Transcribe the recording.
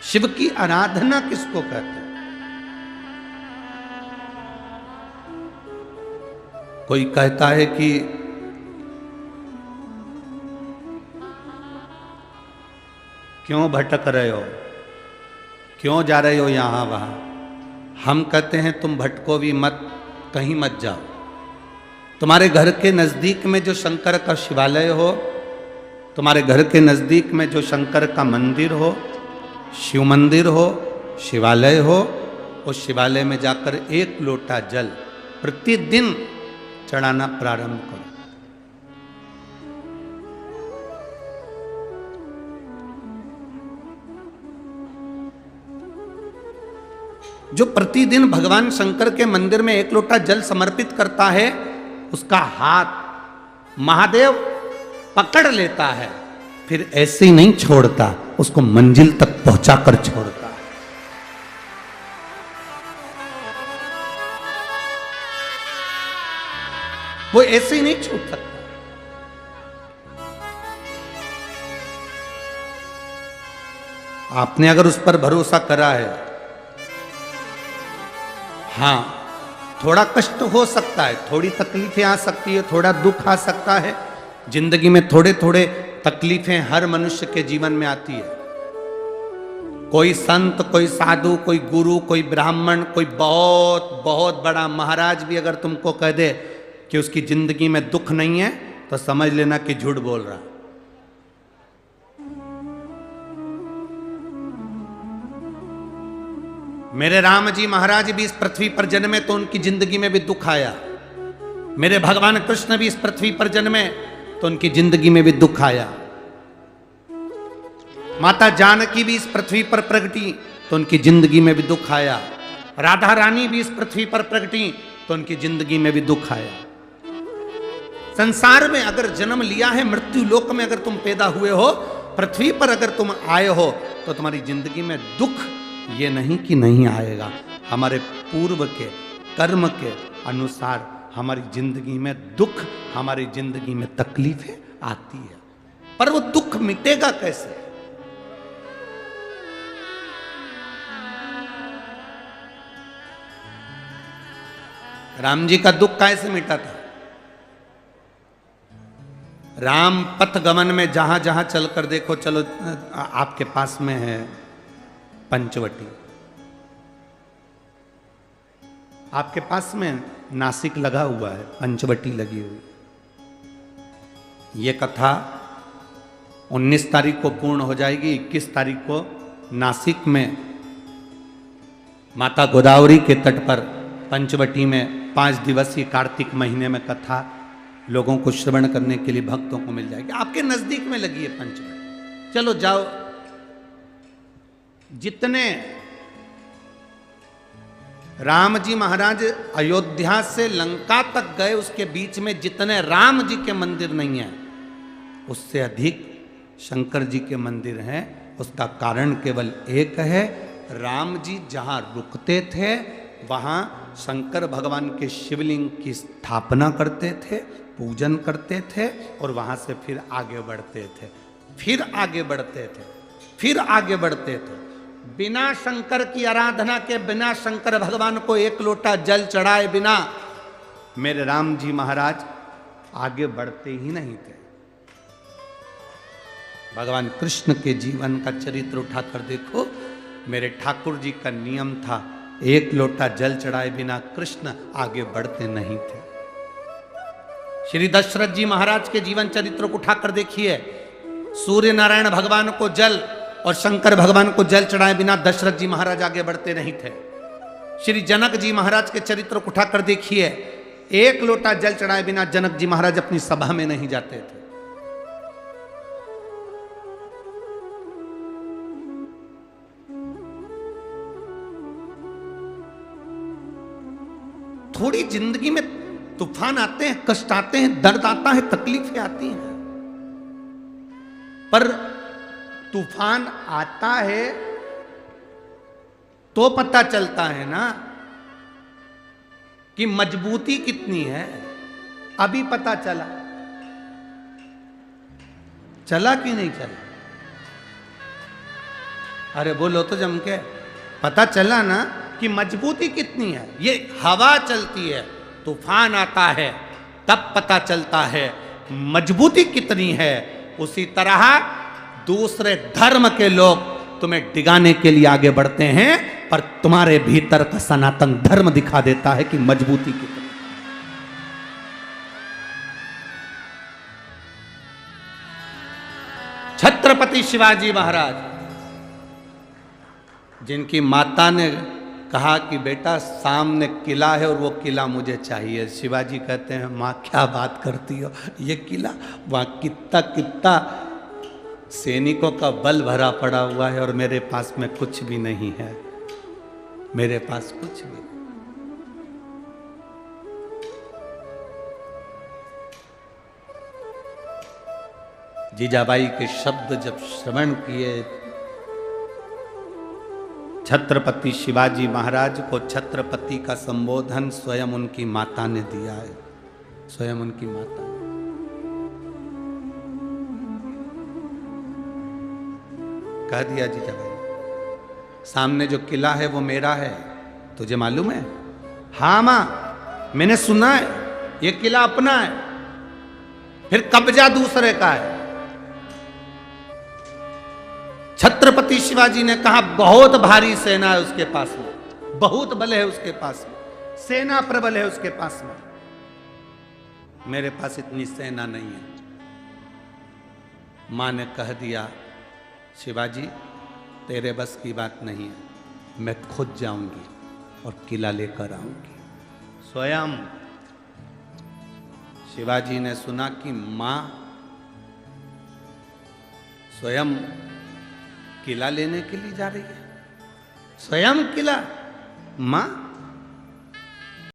शिव की आराधना किसको कहते हैं? कोई कहता है कि क्यों भटक रहे हो, क्यों जा रहे हो यहां वहां। हम कहते हैं तुम भटको भी मत, कहीं मत जाओ। तुम्हारे घर के नजदीक में जो शंकर का शिवालय हो, तुम्हारे घर के नजदीक में जो शंकर का मंदिर हो, शिव मंदिर हो, शिवालय हो, उस शिवालय में जाकर एक लोटा जल प्रतिदिन चढ़ाना प्रारंभ करो। जो प्रतिदिन भगवान शंकर के मंदिर में एक लोटा जल समर्पित करता है, उसका हाथ महादेव पकड़ लेता है, फिर ऐसे ही नहीं छोड़ता, उसको मंजिल तक पहुंचाकर छोड़ता है। वो ऐसे ही नहीं छूट सकता। आपने अगर उस पर भरोसा करा है, हां थोड़ा कष्ट हो सकता है, थोड़ी तकलीफें आ सकती है, थोड़ा दुख आ सकता है, जिंदगी में थोड़े थोड़े तकलीफें हर मनुष्य के जीवन में आती है। कोई संत, कोई साधु, कोई गुरु, कोई ब्राह्मण, कोई बहुत बहुत बड़ा महाराज भी अगर तुमको कह दे कि उसकी जिंदगी में दुख नहीं है, तो समझ लेना कि झूठ बोल रहा। मेरे राम जी महाराज भी इस पृथ्वी पर जन्मे तो उनकी जिंदगी में भी दुख आया। मेरे भगवान कृष्ण भी इस पृथ्वी पर जन्मे तो उनकी जिंदगी में भी दुख आया। माता जानकी भी इस पृथ्वी पर प्रगटी तो उनकी जिंदगी में भी दुख आया। राधा रानी भी इस पृथ्वी पर प्रगटी तो उनकी जिंदगी में भी दुख आया। संसार में अगर जन्म लिया है, मृत्यु लोक में अगर तुम पैदा हुए हो, पृथ्वी पर अगर तुम आए हो, तो तुम्हारी जिंदगी में दुख ये नहीं कि नहीं आएगा। हमारे पूर्व के कर्म के अनुसार हमारी जिंदगी में दुख, हमारी जिंदगी में तकलीफें आती है, पर वो दुख मिटेगा कैसे? राम जी का दुख कैसे मिटा था? राम पथ गमन में जहां जहां चलकर देखो, चलो आपके पास में है पंचवटी, आपके पास में नासिक लगा हुआ है, पंचवटी लगी हुई। ये कथा 19 तारीख को पूर्ण हो जाएगी। 21 तारीख को नासिक में माता गोदावरी के तट पर पंचवटी में 5 दिवसीय कार्तिक महीने में कथा लोगों को श्रवण करने के लिए भक्तों को मिल जाएगी। आपके नजदीक में लगी है पंचवटी, चलो जाओ। जितने राम जी महाराज अयोध्या से लंका तक गए, उसके बीच में जितने राम जी के मंदिर नहीं है, उससे अधिक शंकर जी के मंदिर हैं। उसका कारण केवल एक है, राम जी जहां रुकते थे वहां शंकर भगवान के शिवलिंग की स्थापना करते थे, पूजन करते थे, और वहां से फिर आगे बढ़ते थे, फिर आगे बढ़ते थे, फिर आगे बढ़ते थे। बिना शंकर की आराधना के, बिना शंकर भगवान को एक लोटा जल चढ़ाए बिना मेरे राम जी महाराज आगे बढ़ते ही नहीं थे। भगवान कृष्ण के जीवन का चरित्र उठाकर देखो, मेरे ठाकुर जी का नियम था, एक लोटा जल चढ़ाए बिना कृष्ण आगे बढ़ते नहीं थे। श्री दशरथ जी महाराज के जीवन चरित्र को उठाकर देखिए, सूर्य नारायण भगवान को जल और शंकर भगवान को जल चढ़ाए बिना दशरथ जी महाराज आगे बढ़ते नहीं थे। श्री जनक जी महाराज के चरित्र को उठाकर देखिए, एक लोटा जल चढ़ाए बिना जनक जी महाराज अपनी सभा में नहीं जाते थे। थोड़ी जिंदगी में तूफान आते हैं, कष्ट आते हैं, दर्द आता है, तकलीफें आती हैं, पर तूफान आता है तो पता चलता है ना कि मजबूती कितनी है। अभी पता चला, चला कि नहीं चला? अरे बोलो तो जम के। पता चला ना कि मजबूती कितनी है। ये हवा चलती है, तूफान आता है, तब पता चलता है मजबूती कितनी है। उसी तरह दूसरे धर्म के लोग तुम्हें डिगाने के लिए आगे बढ़ते हैं, पर तुम्हारे भीतर का सनातन धर्म दिखा देता है कि मजबूती कितनी। छत्रपति शिवाजी महाराज, जिनकी माता ने कहा कि बेटा सामने किला है और वो किला मुझे चाहिए, शिवाजी कहते हैं माँ क्या बात करती हो, ये किला वहाँ कितना कितना सैनिकों का बल भरा पड़ा हुआ है और मेरे पास में कुछ भी नहीं है, मेरे पास कुछ भी नहीं। जीजाबाई के शब्द जब श्रवण किए, छत्रपति शिवाजी महाराज को छत्रपति का संबोधन स्वयं उनकी माता ने दिया है, स्वयं उनकी माता ने। कह दिया जीजाबाई, सामने जो किला है वो मेरा है, तुझे मालूम है? हाँ मां, मैंने सुना है, ये किला अपना है, फिर कब्जा दूसरे का है। छत्रपति शिवाजी ने कहा बहुत भारी सेना है उसके पास में, बहुत बल है उसके पास में, सेना प्रबल है उसके पास में, मेरे पास इतनी सेना नहीं है। मां ने कह दिया शिवाजी तेरे बस की बात नहीं है, मैं खुद जाऊंगी और किला लेकर आऊंगी। स्वयं शिवाजी ने सुना कि मां स्वयं किला लेने के लिए जा रही है, स्वयं किला। मां